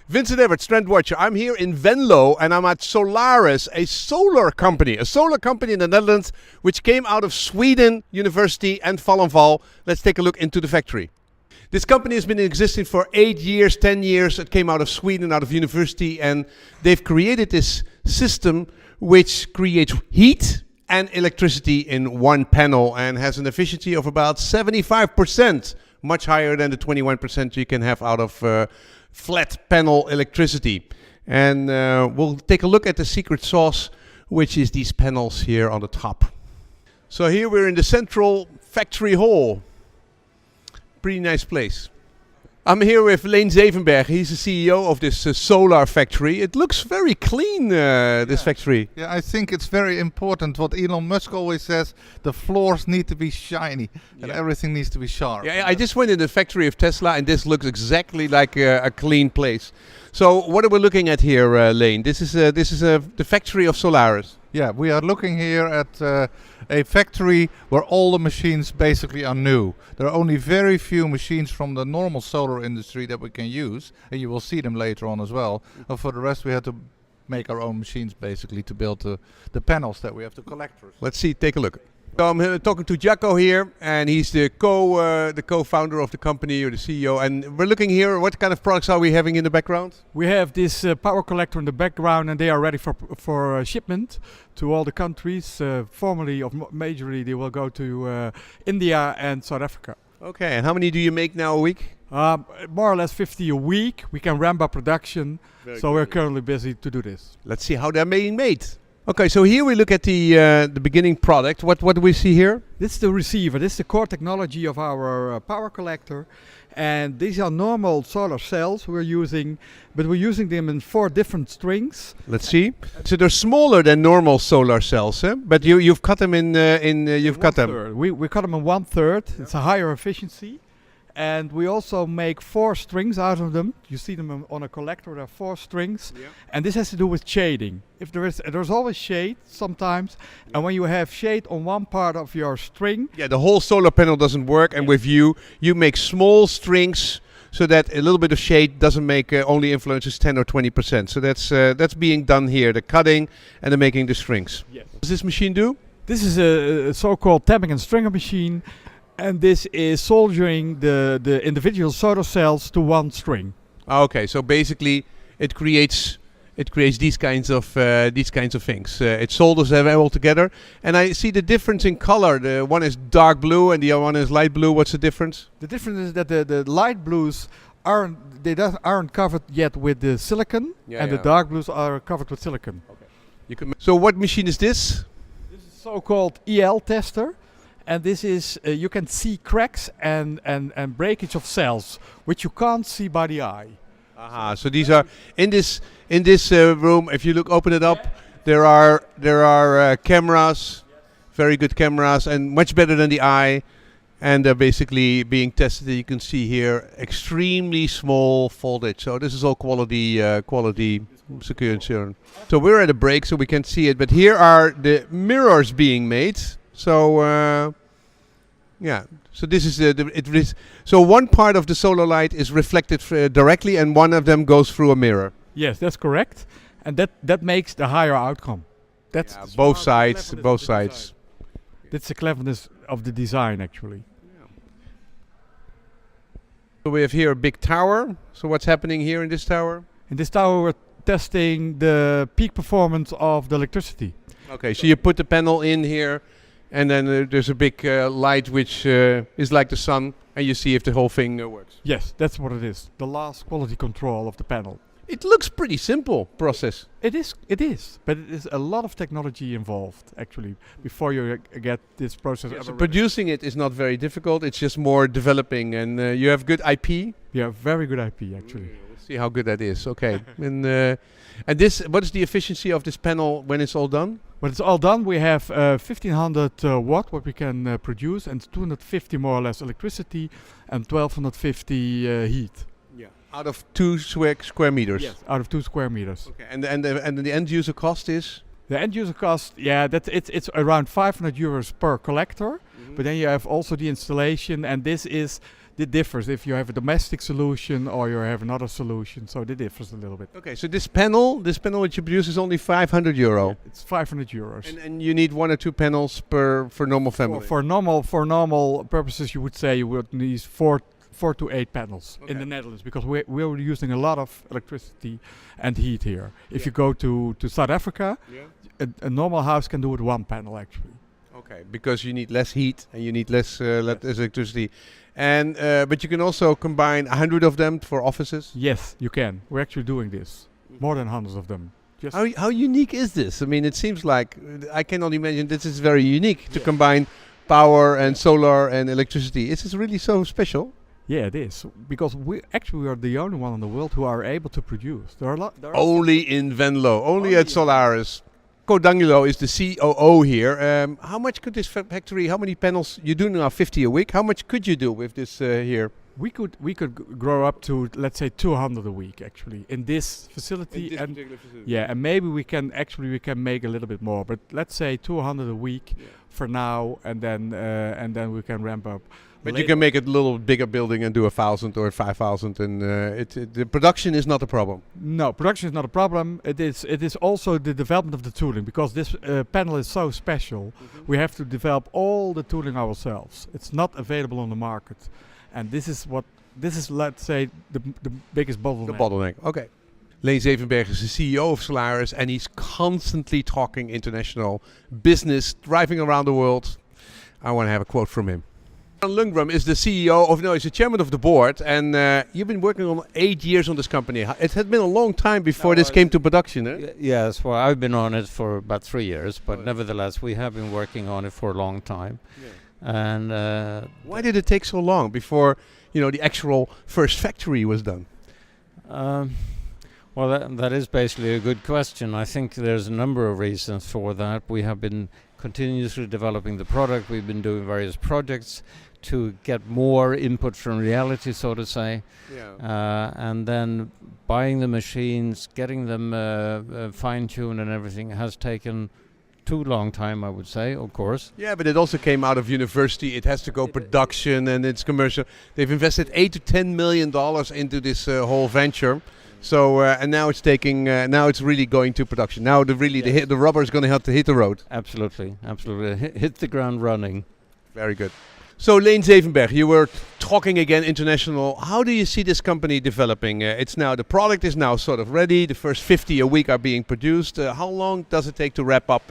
Vincent Everett, Trend Watcher. I'm here in Venlo and I'm at Solaris, a solar company in the Netherlands, which came out of Sweden University and Val. Let's take a look into the factory. This company has been existing for 8 years, 10 years. It came out of Sweden, out of university, and they've created this system which creates heat and electricity in one panel and has an efficiency of about 75%, much higher than the 21% you can have out of flat panel electricity. And we'll take a look at the secret sauce, which is these panels here on the top. So here we're in the central factory hall. Pretty nice place. I'm here with Leen Zevenberg. He's the CEO of this solar factory. It looks very clean, this factory. Yeah, I think it's very important what Elon Musk always says, the floors need to be shiny and everything needs to be sharp. Yeah, I just went in the factory of Tesla and this looks exactly like a clean place. So what are we looking at here, Leen? This is the factory of Solaris. Yeah, we are looking here at a factory where all the machines basically are new. There are only very few machines from the normal solar industry that we can use, and you will see them later on as well. And for the rest we had to make our own machines basically to build the panels that we have, the collectors. Let's see, take a look. So I'm talking to Jacco here, and he's the co-founder of the company, or the CEO. And we're looking here, what kind of products are we having in the background? We have this power collector in the background, and they are ready for shipment to all the countries. Formerly, or majorly, they will go to India and South Africa. Okay, and how many do you make now a week? More or less 50 a week. We can ramp up production, so we're currently busy to do this. Let's see how they're being made. Okay, so here we look at the beginning product. What do we see here? This is the receiver. This is the core technology of our power collector. And these are normal solar cells we're using, but we're using them in 4 different strings. Let's see. So they're smaller than normal solar cells, huh? But you've cut them you've cut them. We cut them in 1/3. It's a higher efficiency. And we also make 4 strings out of them. You see them on a collector, there are 4 strings. Yeah. And this has to do with shading. If there's always shade sometimes. Yeah. And when you have shade on one part of your string. Yeah, the whole solar panel doesn't work. And with you make small strings so that a little bit of shade doesn't make only influences 10 or 20%. So that's being done here, the cutting and the making the strings. Yes. What does this machine do? This is a so-called tapping and stringer machine. And this is soldering the individual solar cells to one string. Okay, so basically it creates these kinds of things. It solders them all together, and I see the difference in color. The one is dark blue and the other one is light blue. What's the difference? The difference is that the light blues aren't covered yet with the silicon, and the dark blues are covered with silicon. Okay. So what machine is this? This is so-called EL tester. And this is, you can see cracks and breakage of cells, which you can't see by the eye. Aha, so these are, in this room, if you open it up, there are cameras, very good cameras, and much better than the eye. And they're basically being tested. You can see here, extremely small voltage. So this is all quality secure insurance. So we're at a break, so we can't see it. But here are the mirrors being made. So so this is so one part of the solar light is reflected directly, and one of them goes through a mirror. Yes, that's correct, and that makes the higher outcome. That's both sides. That's the cleverness of the design, actually. Yeah. So we have here a big tower. So what's happening here in this tower? In this tower, we're testing the peak performance of the electricity. Okay, so you put the panel in here. And then there's a big light which is like the sun, and you see if the whole thing works. Yes, that's what it is. The last quality control of the panel. It looks pretty simple process. It is, but it is a lot of technology involved, actually, before you get this process. Yeah, so producing it is not very difficult. It's just more developing, and you have good IP. Yeah, very good IP, actually. We'll see how good that is. Okay, and this, what is the efficiency of this panel when it's all done? When it's all done, we have 1500 watt what we can produce, and 250 more or less electricity, and 1250 heat. Yeah. Out of 2 square meters. Yes, out of 2 square meters. Okay. And the end user cost is? The end user cost, it's around 500 euros per collector. Mm-hmm. But then you have also the installation, and this is it differs if you have a domestic solution or you have another solution. So it differs a little bit. Okay, so this panel which you produce is only 500 euro. It's 500 euros. And you need 1 or 2 panels for normal family. For normal purposes, you would say you would need four to 8 panels in the Netherlands, because we're using a lot of electricity and heat here. If you go to South Africa, a normal house can do with 1 panel actually. Okay, because you need less heat and you need less electricity. And but you can also combine 100 of them for offices. Yes, you can. We're actually doing this. More than hundreds of them. Just How unique is this? I mean, it seems like I cannot imagine this is very unique to combine power and solar and electricity. Is this really so special? Yeah, it is, because we are the only one in the world who are able to produce. There are a lot. Only in Venlo, only at Solaris. Co D'Angelo is the COO here. How much could this factory? How many panels you do now? 50 a week. How much could you do with this here? We could grow up to, let's say, 200 a week actually in this facility. Yeah, and maybe we can make a little bit more, but let's say 200 a week for now, and then we can ramp up. But you can make a little bigger building and do 1,000 or 5,000, and the production is not a problem. No, production is not a problem. It is also the development of the tooling, because this panel is so special. We have to develop all the tooling ourselves. It's not available on the market, and this is let's say the biggest bottleneck. The bottleneck. Okay. Leen Zevenberg is the CEO of Solaris, and he's constantly talking international business, driving around the world. I want to have a quote from him. Lundgren is the he's the chairman of the board, and you've been working on 8 years on this company. It had been a long time before this came to production, eh? Yes, well, I've been on it for about 3 years, but nevertheless, we have been working on it for a long time. Yeah. And why did it take so long before the actual first factory was done? Well, that is basically a good question. I think there's a number of reasons for that. We have been continuously developing the product. We've been doing various projects to get more input from reality, so to say. Yeah. And then buying the machines, getting them fine-tuned and everything has taken too long time, I would say, of course. Yeah, but it also came out of university. It has to go production and it's commercial. They've invested $8 to $10 million into this whole venture. So and now it's taking. Now it's really going to production. Now the rubber is going to have to hit the road. Absolutely. Hit the ground running. Very good. So Leen Zevenberg, you were talking again international. How do you see this company developing? The product is now sort of ready. The first 50 a week are being produced. How long does it take to ramp up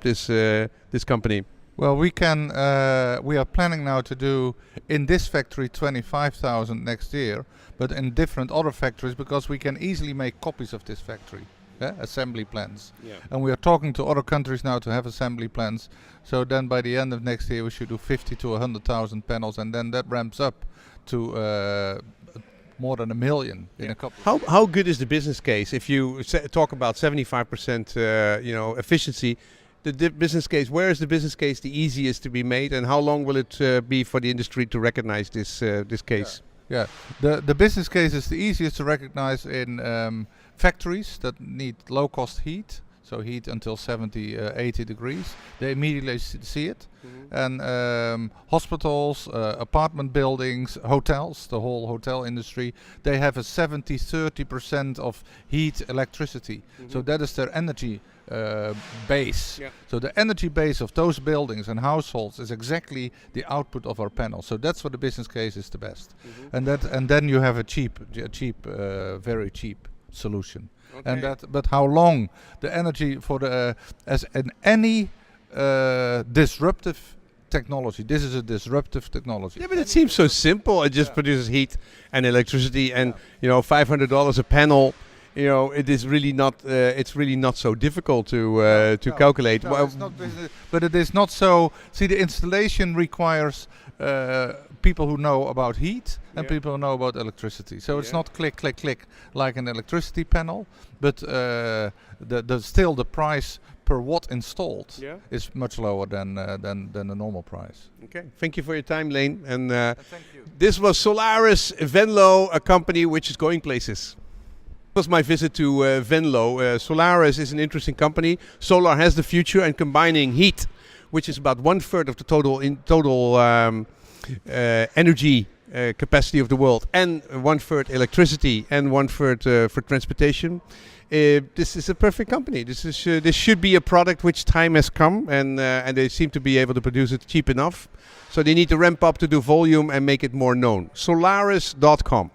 this company? Well, we are planning now to do in this factory 25,000 next year, but in different other factories, because we can easily make copies of this factory, assembly plans. Yeah. And we are talking to other countries now to have assembly plans. So then by the end of next year we should do 50 to 100,000 panels, and then that ramps up to more than 1 million in a couple. How good is the business case? If you talk about 75% efficiency. The business case. Where is the business case the easiest to be made, and how long will it be for the industry to recognize this case? Yeah, the business case is the easiest to recognize in factories that need low-cost heat. So heat until 70, 80 degrees. They immediately see it. Mm-hmm. And hospitals, apartment buildings, hotels, the whole hotel industry, they have a 70-30% of heat electricity. Mm-hmm. So that is their energy base. Yeah. So the energy base of those buildings and households is exactly the output of our panel. So that's what the business case is the best. Mm-hmm. And then you have a very cheap solution. Okay. But how long the energy for any disruptive technology? This is a disruptive technology. Yeah, but it seems so simple. It just produces heat and electricity, and $500 a panel. It is really not. It's really not so difficult to calculate. No, it's not business, but it is not so. See, the installation requires people who know about heat and people who know about electricity. So it's not click, click, click like an electricity panel, but still the price per watt installed is much lower than the normal price. Okay, thank you for your time, Leen. And thank you. This was Solaris Venlo, a company which is going places. This was my visit to Venlo. Solaris is an interesting company. Solar has the future, and combining heat, which is about 1/3 of the total energy capacity of the world, and 1/3 electricity and 1/3 for transportation. This is a perfect company. This should be a product which time has come, and they seem to be able to produce it cheap enough. So they need to ramp up to do volume and make it more known. Solaris.com.